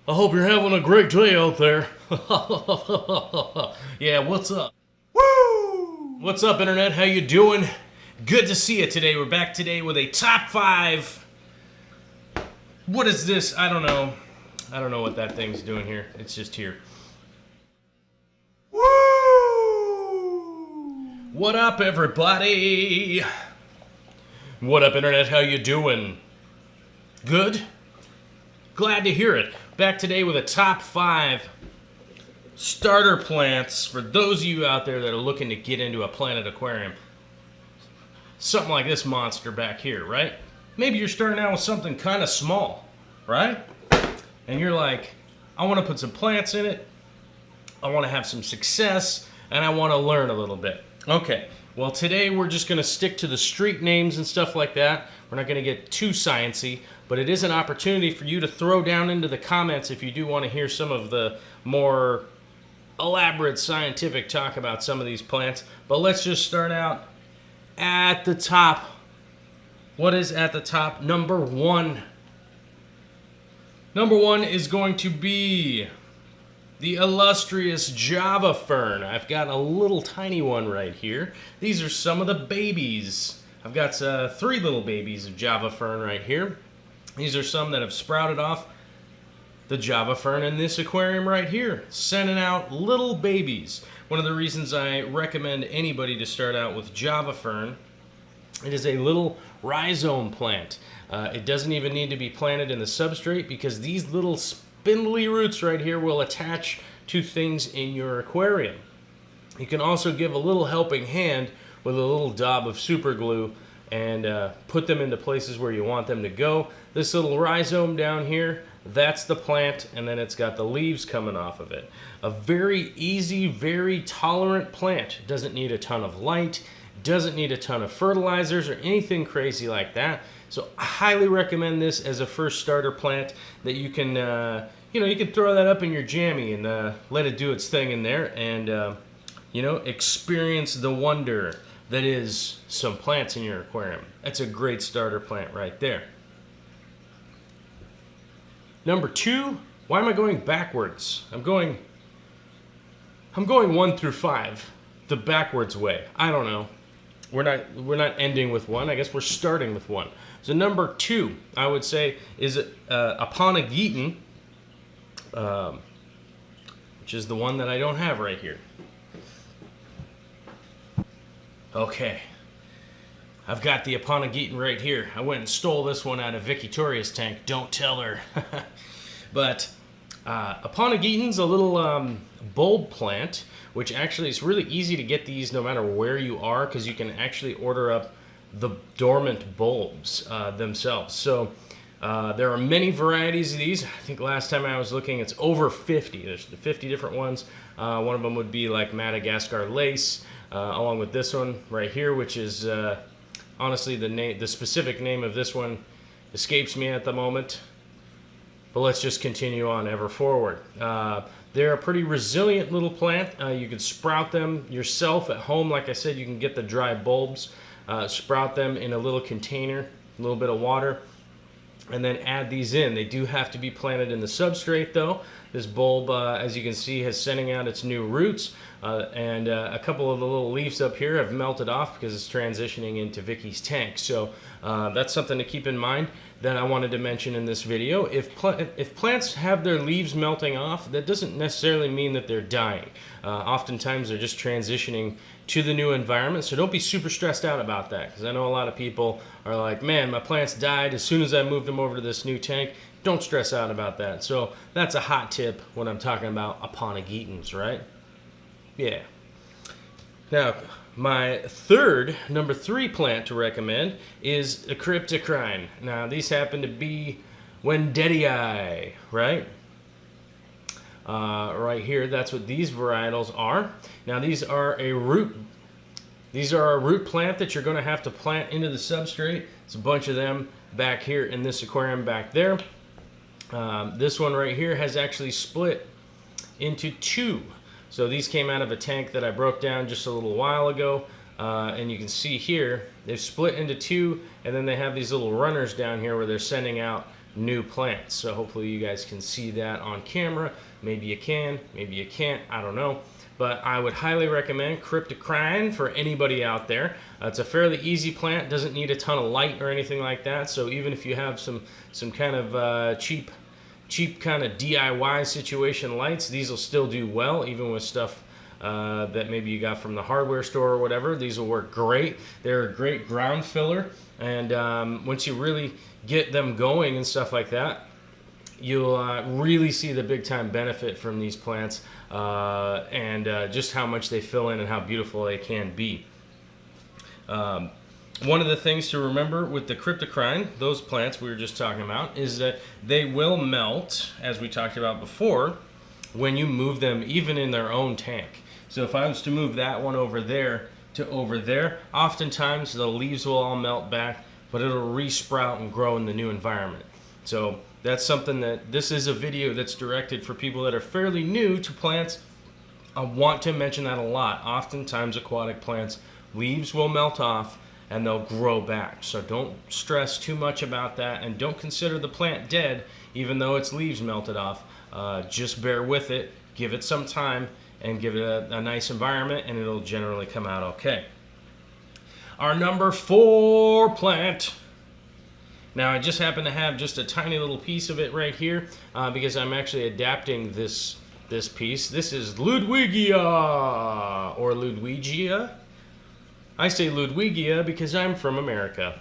I hope you're having a great day out there. Yeah, what's up? Woo! What's up, Internet? How you doing? Good to see you today. We're back today with a top 5. What is this? I don't know. I don't know what that thing's doing here. It's just here. Woo! What up, everybody? What up, Internet? How you doing? Good? Glad to hear it. Back today with a top 5 starter plants for those of you out there that are looking to get into a planted aquarium. Something like this monster back here, right? Maybe you're starting out with something kind of small, right? And you're like, I want to put some plants in it, I want to have some success, and I want to learn a little bit. Okay, well today we're just going to stick to the street names and stuff like that. We're not going to get too sciencey, but it is an opportunity for you to throw down into the comments if you do want to hear some of the more elaborate scientific talk about some of these plants. But let's just start out at the top. What is at the top? Number 1. Number 1 is going to be the illustrious Java Fern. I've got a little tiny one right here. These are some of the babies. I've got 3 little babies of Java Fern right here. These are some that have sprouted off the Java Fern in this aquarium right here, sending out little babies. One of the reasons I recommend anybody to start out with Java Fern, it is a little rhizome plant. It doesn't even need to be planted in the substrate because these little spindly roots right here will attach to things in your aquarium. You can also give a little helping hand with a little daub of super glue and put them into places where you want them to go. This little rhizome down here, that's the plant, and then it's got the leaves coming off of it. A very easy, very tolerant plant. It doesn't need a ton of light, doesn't need a ton of fertilizers or anything crazy like that. So I highly recommend this as a first starter plant that you can, you can throw that up in your jammy and let it do its thing in there and, experience the wonder that is some plants in your aquarium. That's a great starter plant right there. Number 2, why am I going backwards? I'm going 1 through 5, the backwards way. I don't know. We're not ending with 1. I guess we're starting with 1. So number 2, I would say, is Eatin, which is the one that I don't have right here. Okay, I've got the Eatin right here. I went and stole this one out of Vicky Toria's tank. Don't tell her. But Eatin's a little bulb plant, which actually is really easy to get these no matter where you are because you can actually order up the dormant bulbs themselves. So there are many varieties of these. I think last time I was looking, it's over 50. There's 50 different ones. One of them would be like Madagascar lace, along with this one right here, which is honestly the specific name of this one escapes me at the moment. But let's just continue on ever forward. They're a pretty resilient little plant. You can sprout them yourself at home. Like I said, you can get the dry bulbs, sprout them in a little container, a little bit of water, and then add these in. They do have to be planted in the substrate though. This bulb, as you can see, is sending out its new roots, and a couple of the little leaves up here have melted off because it's transitioning into Vicky's tank. So that's something to keep in mind that I wanted to mention in this video. If plants have their leaves melting off, that doesn't necessarily mean that they're dying. Oftentimes they're just transitioning to the new environment, so don't be super stressed out about that, because I know a lot of people are like, man, my plants died as soon as I moved them over to this new tank. Don't stress out about that. So that's a hot tip when I'm talking about Aponagitans, right? Yeah. Now, my number 3 plant to recommend is a Cryptic Rane. Now, these happen to be Wendetii, right? Right here, that's what these varietals are. Now, these are a root plant that you're going to have to plant into the substrate. It's a bunch of them back here in this aquarium back there. This one right here has actually split into 2. So these came out of a tank that I broke down just a little while ago, and you can see here they've split into 2, and then they have these little runners down here where they're sending out new plants. So hopefully you guys can see that on camera. Maybe you can, maybe you can't, I don't know. But I would highly recommend Cryptic Rane for anybody out there. It's a fairly easy plant, doesn't need a ton of light or anything like that. So even if you have some kind of cheap kind of DIY situation lights, these will still do well, even with stuff that maybe you got from the hardware store or whatever. These will work great. They're a great ground filler, and once you really get them going and stuff like that, you'll really see the big time benefit from these plants, and just how much they fill in and how beautiful they can be. One of the things to remember with the Cryptic Rane, those plants we were just talking about, is that they will melt, as we talked about before, when you move them even in their own tank. So if I was to move that one over there to over there, oftentimes the leaves will all melt back, but it'll re-sprout and grow in the new environment. So that's something that, this is a video that's directed for people that are fairly new to plants. I want to mention that a lot. Oftentimes aquatic plants, leaves will melt off and they'll grow back. So don't stress too much about that, and don't consider the plant dead even though its leaves melted off. Just bear with it, give it some time, and give it a nice environment, and it'll generally come out okay. Our number 4 plant. Now I just happen to have just a tiny little piece of it right here because I'm actually adapting this piece. This is Ludwigii, or Ludwigii. I say Ludwigii because I'm from America.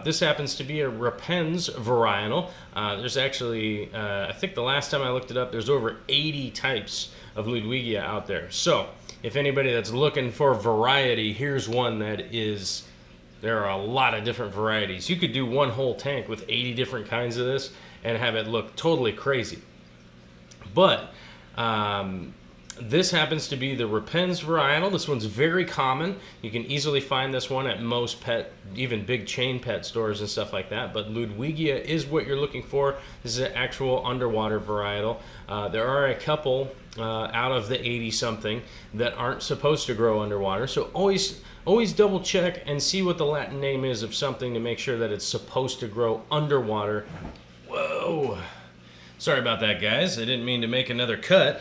This happens to be a repens varietal. There's actually, I think the last time I looked it up, there's over 80 types of Ludwigii out there. So if anybody that's looking for variety, here's one that is, there are a lot of different varieties. You could do one whole tank with 80 different kinds of this and have it look totally crazy. But this happens to be the repens varietal. This one's very common. You can easily find this one at most pet, even big chain pet stores and stuff like that. But Ludwigii is what you're looking for. This is an actual underwater varietal. There are a couple out of the 80-something that aren't supposed to grow underwater. So always double check and see what the Latin name is of something to make sure that it's supposed to grow underwater. Whoa. Sorry about that, guys. I didn't mean to make another cut.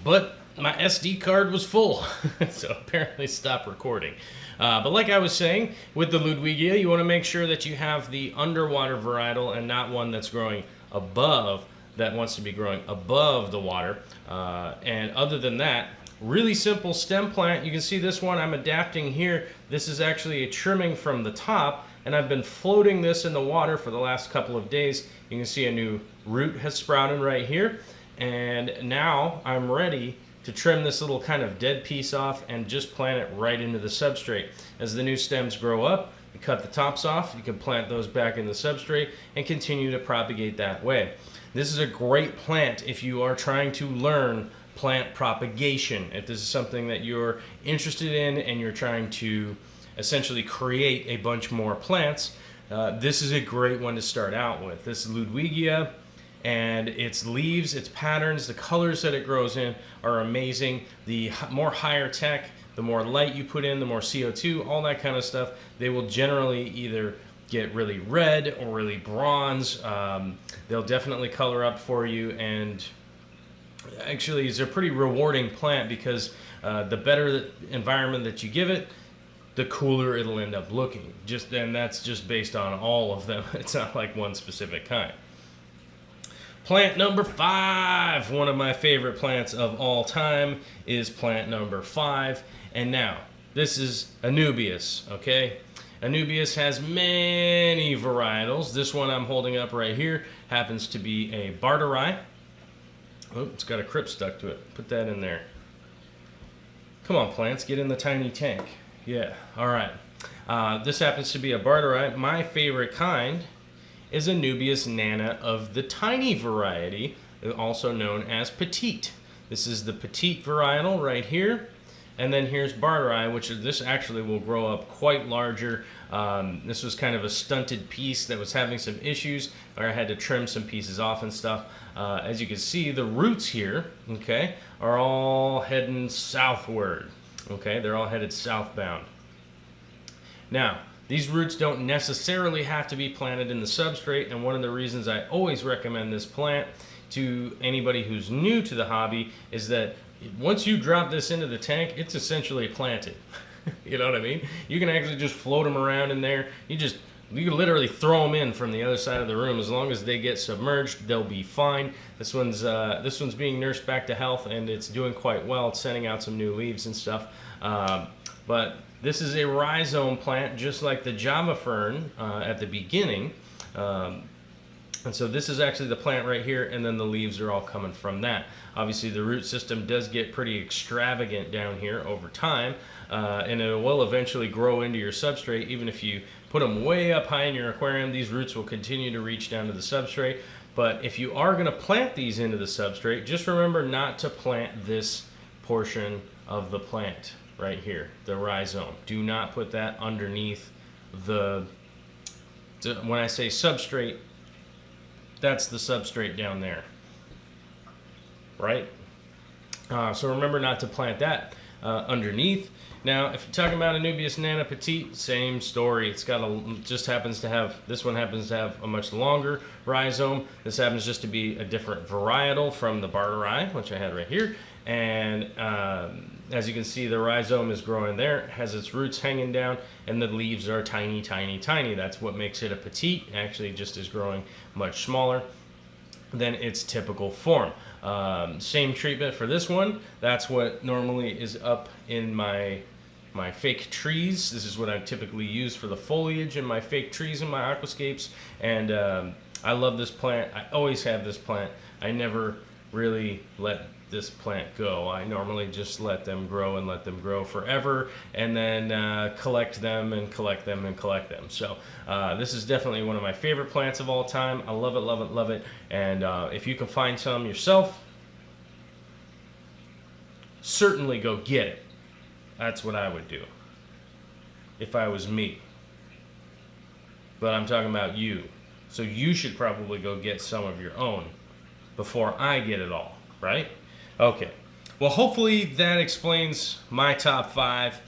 But my SD card was full, so apparently stopped recording. But like I was saying, with the Ludwigii, you want to make sure that you have the underwater varietal and not one that's growing above, that wants to be growing above the water. And other than that, really simple stem plant. You can see this one I'm adapting here. This is actually a trimming from the top, and I've been floating this in the water for the last couple of days. You can see a new root has sprouted right here. And now I'm ready to trim this little kind of dead piece off and just plant it right into the substrate. As the new stems grow up, you cut the tops off, you can plant those back in the substrate and continue to propagate that way. This is a great plant if you are trying to learn plant propagation. If this is something that you're interested in and you're trying to essentially create a bunch more plants, this is a great one to start out with. This is Ludwigii. And its leaves, its patterns, the colors that it grows in are amazing. The more higher tech, the more light you put in, the more CO2, all that kind of stuff, they will generally either get really red or really bronze. They'll definitely color up for you, and actually it's a pretty rewarding plant because the better the environment that you give it, the cooler it'll end up looking. And that's just based on all of them. It's not like one specific kind. Plant number 5, one of my favorite plants of all time, is plant number 5. And now, this is Anubius, okay? Anubius has many varietals. This one I'm holding up right here happens to be a Barterii. Oh, it's got a crypt stuck to it. Put that in there. Come on, plants, get in the tiny tank. Yeah, all right. This happens to be a Barterii. My favorite kind is Anubius nana of the tiny variety, also known as petite. This is the petite varietal right here. And then here's Barterii, which this actually will grow up quite larger. This was kind of a stunted piece that was having some issues, where I had to trim some pieces off and stuff. As you can see, the roots here, okay, are all heading southward. Okay, they're all headed southbound. Now, These roots don't necessarily have to be planted in the substrate, and one of the reasons I always recommend this plant to anybody who's new to the hobby is that once you drop this into the tank, it's essentially planted. You know what I mean? You can actually just float them around in there. You can literally throw them in from the other side of the room. As long as they get submerged, they'll be fine. This one's being nursed back to health, and it's doing quite well. It's sending out some new leaves and stuff. But this is a rhizome plant, just like the Java fern at the beginning. And so this is actually the plant right here, and then the leaves are all coming from that. Obviously, the root system does get pretty extravagant down here over time, and it will eventually grow into your substrate. Even if you put them way up high in your aquarium, these roots will continue to reach down to the substrate. But if you are going to plant these into the substrate, just remember not to plant this portion of the plant right here, the rhizome. Do not put that underneath the, when I say substrate, that's the substrate down there, right? So remember not to plant that underneath. Now, if you're talking about Anubius nana petite, same story. It's got this one happens to have a much longer rhizome. This happens just to be a different varietal from the Barterii, which I had right here. And as you can see, the rhizome is growing there, has its roots hanging down, and the leaves are tiny, tiny, tiny. That's what makes it a petite. Actually, it just is growing much smaller than its typical form. Same treatment for this one. That's what normally is up in my fake trees. This is what I typically use for the foliage in my fake trees in my aquascapes. And I love this plant. I always have this plant. I never really let this plant go. I normally just let them grow and let them grow forever, and then collect them and collect them and collect them. So this is definitely one of my favorite plants of all time. I love it, love it, love it. And if you can find some yourself, certainly go get it. That's what I would do if I was me. But I'm talking about you. So you should probably go get some of your own before I get it all, right? Okay. Well, hopefully that explains my top 5.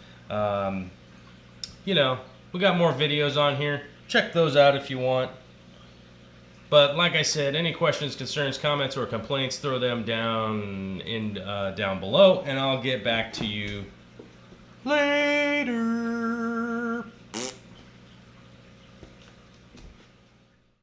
You know, we got more videos on here. Check those out if you want. But like I said, any questions, concerns, comments, or complaints, throw them down below, and I'll get back to you later.